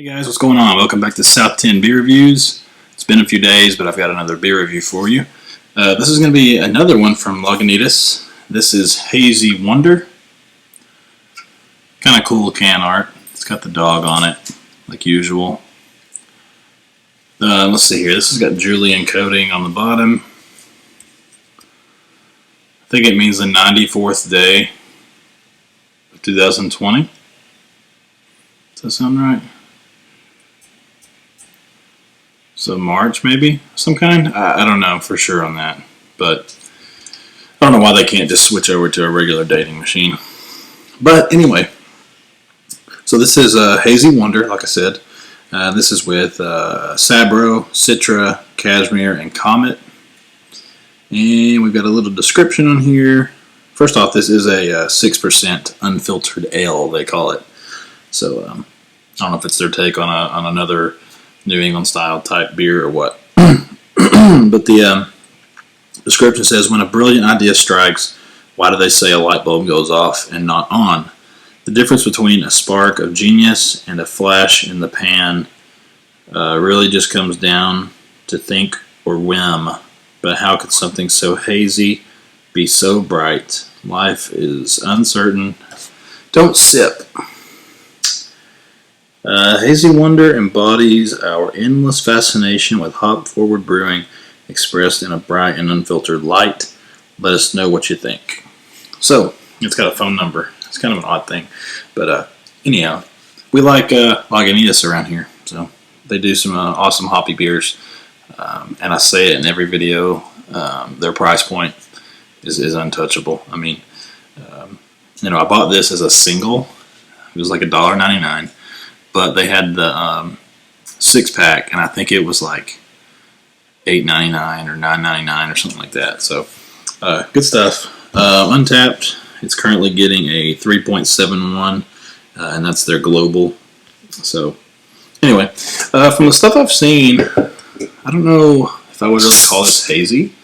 Guys, what's going on? Welcome back to South 10 Beer Reviews. It's been a few days, but I've got another beer review for you. This is going to be another one from Lagunitas. This is Hazy Wonder. Kind of cool can art. It's got the dog on it, like usual. Let's see here. This has got Julian coating on the bottom. I think it means the 94th day of 2020. Does that sound right? So March, maybe? Some kind? I don't know for sure on that. But I don't know why they can't just switch over to a regular dating machine. But anyway, so this is Hazy Wonder, like I said. This is with Sabro, Citra, Cashmere, and Comet. And we've got a little description on here. First off, this is a 6% unfiltered ale, they call it. So I don't know if it's their take on another New England style type beer or what. But the description says, when a brilliant idea strikes, why do they say a light bulb goes off and not on? The difference between a spark of genius and a flash in the pan really just comes down to think or whim. But how could something so hazy be so bright? Life is uncertain. Don't sip. Hazy Wonder embodies our endless fascination with hop-forward brewing expressed in a bright and unfiltered light. Let us know what you think. So, it's got a phone number. It's kind of an odd thing. But anyhow, we like Lagunitas around here. So, they do some awesome hoppy beers. And I say it in every video. Their price point is untouchable. I mean, I bought this as a single. It was like $1.99. But they had the 6-pack, and I think it was like $8.99 or $9.99 or something like that. So, good stuff. Untapped, it's currently getting a 3.71, and that's their global. So, anyway, from the stuff I've seen, I don't know if I would really call this hazy.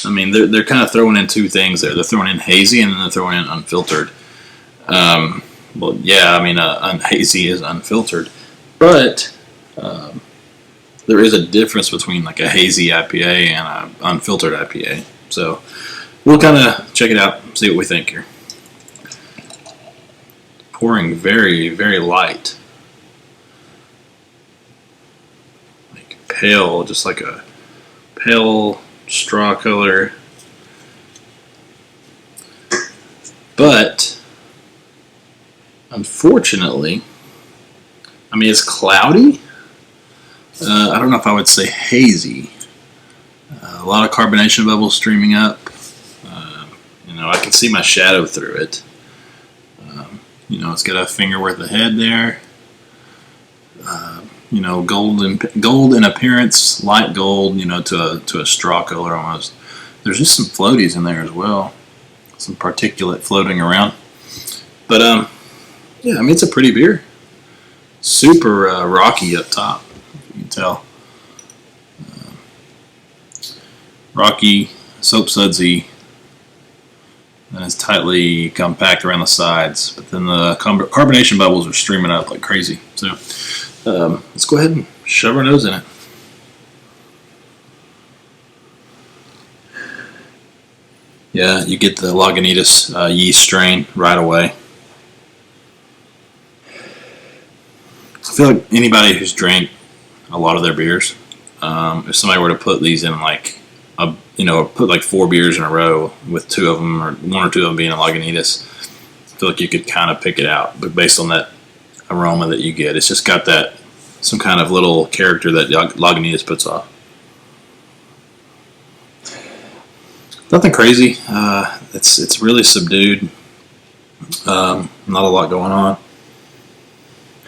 I mean, they're kind of throwing in two things there. They're throwing in hazy, and then they're throwing in unfiltered. Well, yeah, I mean, hazy is unfiltered, but there is a difference between like a hazy IPA and an unfiltered IPA. So we'll kind of check it out, see what we think here. Pouring very, very light, like pale, just like a pale straw color, but unfortunately, I mean, it's cloudy. I don't know if I would say hazy. A lot of carbonation bubbles streaming up. I can see my shadow through it. It's got a finger worth of head there. Gold in appearance, light gold, to a straw color almost. There's just some floaties in there as well. Some particulate floating around. But, yeah, I mean, it's a pretty beer. Super rocky up top, you can tell. Rocky, soap sudsy, and it's tightly compact around the sides. But then the carbonation bubbles are streaming up like crazy. So let's go ahead and shove our nose in it. Yeah, you get the Lagunitas yeast strain right away. I feel like anybody who's drank a lot of their beers, if somebody were to put these in put like 4 beers in a row with 2 of them or 1 or 2 of them being a Lagunitas, I feel like you could kind of pick it out. But based on that aroma that you get, it's just got that some kind of little character that Lagunitas puts off. Nothing crazy. It's really subdued. Not a lot going on.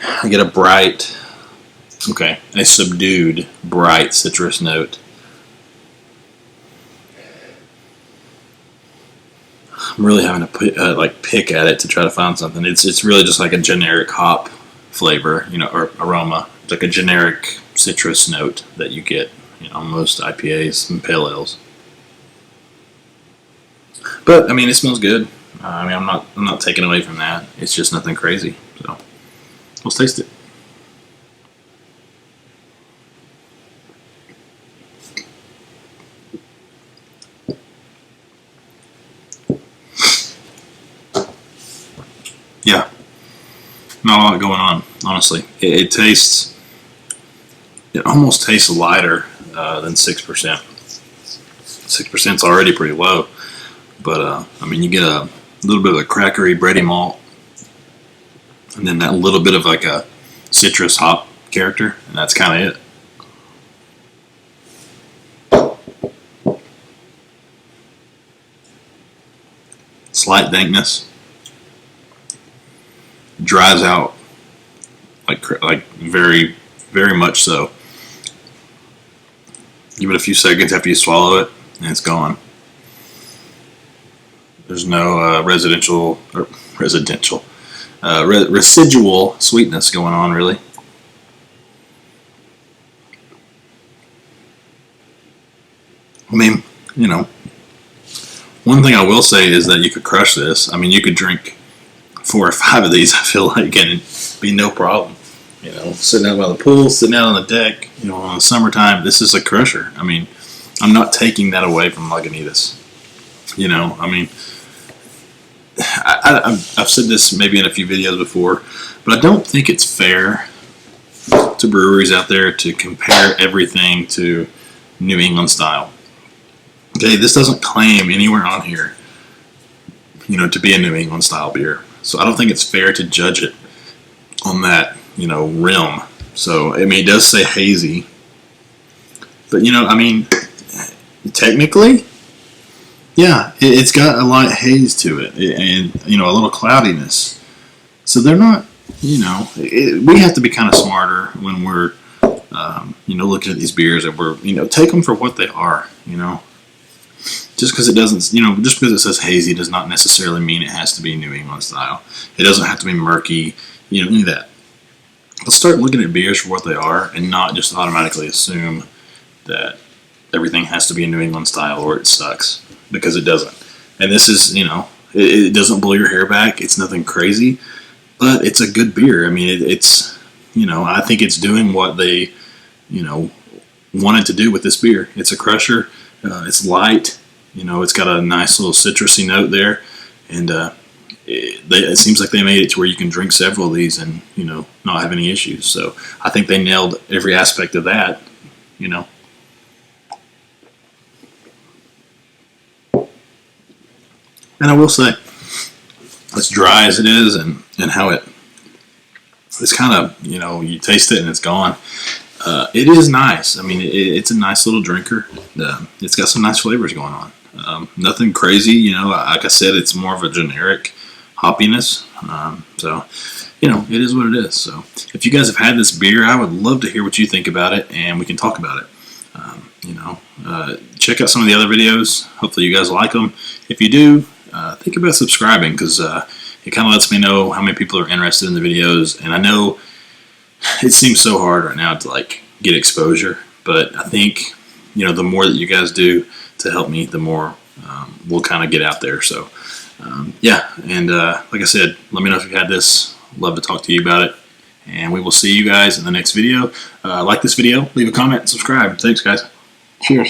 I get a subdued, bright citrus note. I'm really having to pick at it to try to find something. It's really just like a generic hop flavor, or aroma. It's like a generic citrus note that you get, on most IPAs and pale ales. But I mean, it smells good. I'm not taking away from that. It's just nothing crazy. So let's taste it. Yeah, not a lot going on, honestly. It almost tastes lighter than 6%. 6% is already pretty low, but I mean, you get a little bit of a crackery, bready malt, and then that little bit of like a citrus hop character, and that's kind of it. Slight dankness, dries out like very, very much so. Give it a few seconds after you swallow it, and it's gone. There's no residual sweetness going on, really. I mean, you know, one thing I will say is that you could crush this. I mean, you could drink 4 or 5 of these, I feel like, and it'd be no problem. You know, sitting out by the pool, sitting out on the deck, you know, in the summertime, this is a crusher. I mean, I'm not taking that away from Lagunitas. You know, I mean, I've said this maybe in a few videos before, but I don't think it's fair to breweries out there to compare everything to New England style. Okay, this doesn't claim anywhere on here, you know, to be a New England style beer. So I don't think it's fair to judge it on that, you know, rim. So, I mean, it does say hazy. But, you know, I mean, technically, yeah, it's got a light haze to it and, you know, a little cloudiness. So they're not, you know, we have to be kind of smarter when we're, you know, looking at these beers and we're, you know, take them for what they are, you know. Just because it doesn't, you know, just because it says hazy does not necessarily mean it has to be New England style. It doesn't have to be murky, you know, any of that. Let's start looking at beers for what they are and not just automatically assume that everything has to be a New England style or it sucks, because it doesn't. And this is, you know, it doesn't blow your hair back. It's nothing crazy, but it's a good beer. I mean, it's, you know, I think it's doing what they, you know, wanted to do with this beer. It's a crusher. It's light. You know, it's got a nice little citrusy note there, and it seems like they made it to where you can drink several of these and, you know, not have any issues. So I think they nailed every aspect of that, you know. And I will say, as dry as it is and how it's kind of, you know, you taste it and it's gone. It is nice. I mean, it's a nice little drinker. It's got some nice flavors going on. Nothing crazy, you know. Like I said, it's more of a generic hoppiness. So, you know, it is what it is. So, if you guys have had this beer, I would love to hear what you think about it, and we can talk about it. You know, check out some of the other videos. Hopefully, you guys like them. If you do, think about subscribing, because it kind of lets me know how many people are interested in the videos. And I know it seems so hard right now to like get exposure, but I think, you know, the more that you guys do to help me, the more we'll kind of get out there. So yeah, and like I said, let me know if you've had this. Love to talk to you about it, and we will see you guys in the next video. Like this video, leave a comment, and subscribe. Thanks, guys. Cheers.